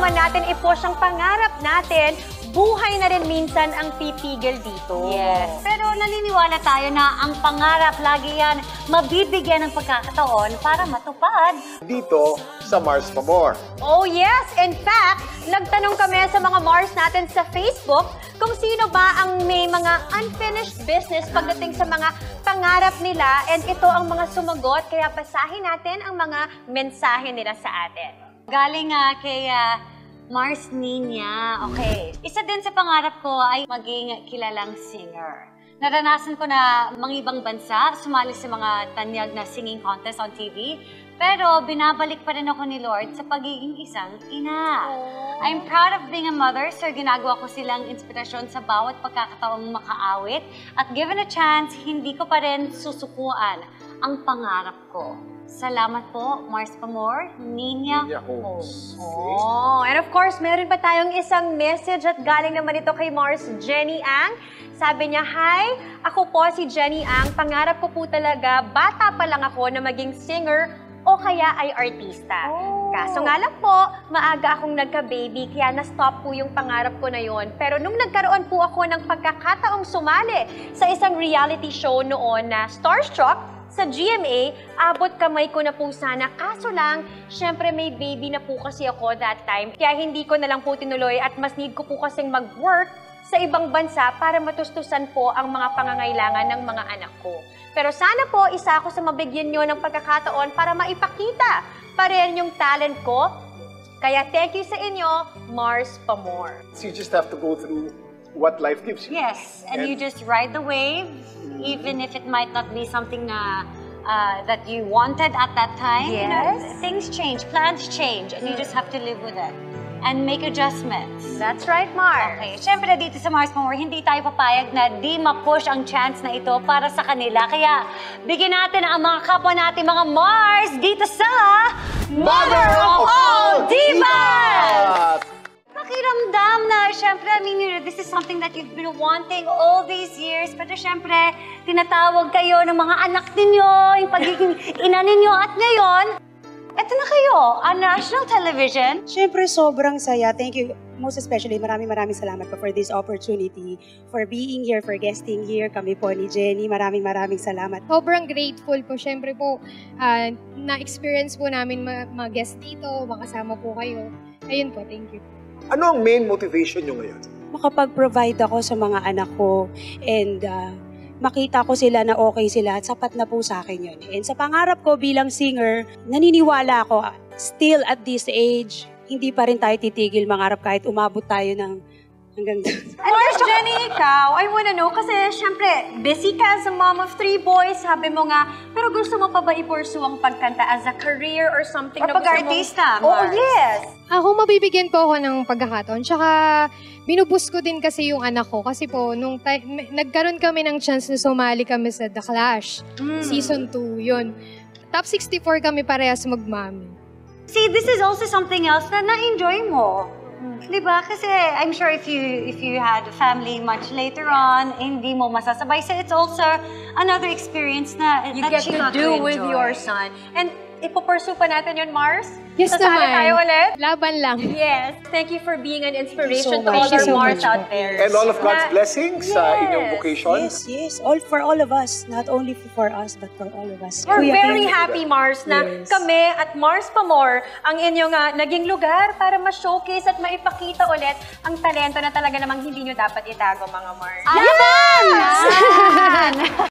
naman natin i-push ang pangarap natin, buhay na rin minsan ang pipigil dito. Yes. Pero naniniwala tayo na ang pangarap lagi yan mabibigyan ng pagkakataon para matupad. Dito sa Mars Pa More. Oh yes! In fact, nagtanong kami sa mga Mars natin sa Facebook kung sino ba ang may mga unfinished business pagdating sa mga pangarap nila. And ito ang mga sumagot, kaya basahin natin ang mga mensahe nila sa atin. Galing kay Mars Nina. Okay. Isa din sa pangarap ko ay maging kilalang singer. Naranasan ko na mangibang bansa, sumali sa mga tanyag na singing contest on TV, pero binabalik pa rin ako ni Lord sa pagiging isang ina. I'm proud of being a mother, so ginagawa ko silang inspirasyon sa bawat pagkakataong makaawit, at given a chance, hindi ko pa rin susukuan ang pangarap ko. Salamat po, Mars Pa More, Nina Holmes. Oh, and of course, meron pa tayong isang message at galing naman ito kay Mars Jenny Ang. Sabi niya, "Hi, ako po si Jenny Ang. Pangarap ko po talaga, bata pa lang ako na maging singer o kaya ay artista. Kaso nga lang po, maaga akong nagka-baby kaya na-stop po yung pangarap ko na yon. Pero nung nagkaroon po ako ng pagkakataong sumali sa isang reality show noon na Starstruck, sa GMA, abot kamay ko na po sana. Kaso lang, syempre may baby na po kasi ako that time. Kaya hindi ko na lang po tinuloy at mas need ko po kasing mag-work sa ibang bansa para matustusan po ang mga pangangailangan ng mga anak ko. Pero sana po, isa ako sa mabigyan nyo ng pagkakataon para maipakita pa rin yung talent ko. Kaya thank you sa inyo, Mars Pa More." So you just have to go through what life gives you. Yes, and you just ride the wave, even if it might not be something na that you wanted at that time. Yes. You know, things change, plans change, and you just have to live with it and make adjustments. That's right, Mars. Okay, syempre dito sa Mars Pa More, hindi tayo papayag na di ma-push ang chance na ito para sa kanila. Kaya bigyan natin ang mga kapwa natin, mga Mars, dito sa Mother of All Divas! Pakiramdam na, syempre, I mean, this is something that you've been wanting all these years. Pero syempre, tinatawag kayo ng mga anak ninyo, yung pagiging ina ninyo. At ngayon, eto na kayo, on national television. Siyempre, sobrang saya. Thank you. Most especially, maraming salamat po for this opportunity, for being here, for guesting here. Kami po ni Jenny, maraming salamat. Sobrang grateful po. Siyempre po, na-experience po namin mag-guest dito, makasama po kayo. Ayun po, thank you. Ano ang main motivation nyo ngayon? Makapag-provide ako sa mga anak ko and makita ko sila na okay sila at sapat na po sa akin yun. And sa pangarap ko bilang singer, naniniwala ako, still at this age, hindi pa rin tayo titigil mangarap kahit umabot tayo ng hanggang Mars Jenny, ikaw, I wanna know, kasi syempre, busy ka as a mom of 3 boys, sabi mo nga, pero gusto mo pa ba i-pursue ang pagkanta as a career or something? Or na gusto pag-artista, Oo, Mars. yes. Ako, mabibigyan po ako ng pagkakataon. Tsaka, binubus ko din kasi yung anak ko. Kasi po, nung nagkaroon kami ng chance na sumali kami sa The Clash, Season 2, yun. Top 64 kami parehas magmami. See, this is also something else na na-enjoy mo. Diba? Kasi I'm sure if you had a family much later on, hindi mo masasabay. So it's also another experience na You that get you to got do to with enjoy. your son. And ipupursue pa natin yun, Mars? Yes Sasali naman. tayo ulit? Laban lang. Yes. Thank you for being an inspiration to so all much. our Thank you so Mars much out po. there. And all of God's Na- blessings sa inyong Yes. vocation. Yes, all for all of us. Not only for us, but for all of us. We're Kuya, very thank you. happy, Mars, na Yes. kami at Mars Pa More ang inyong naging lugar para ma-showcase at maipakita ulit ang talento na talaga namang hindi nyo dapat itago, mga Mars. Laban!